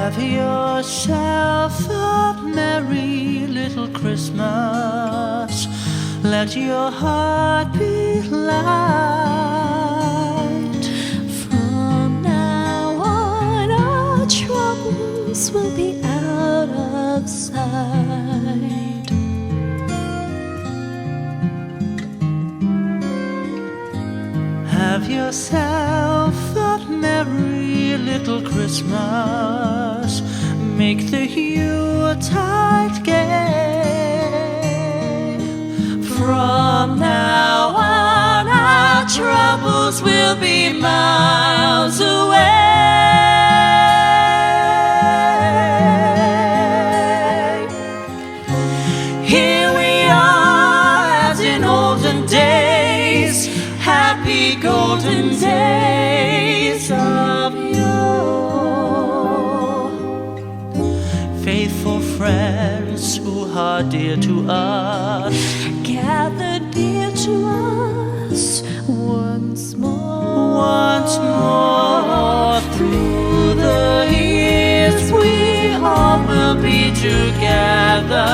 Have yourself a merry little Christmas. Let your heart be light. From now on, our troubles will be out of sight. Have yourself a merry little Christmas. Make the Yuletide gay. From now on, our troubles will be miles away. Here we are as in olden days, happy golden days of yore. Faithful friends who are dear to us, Gathered dear to us once more. once more through the years we all will be together.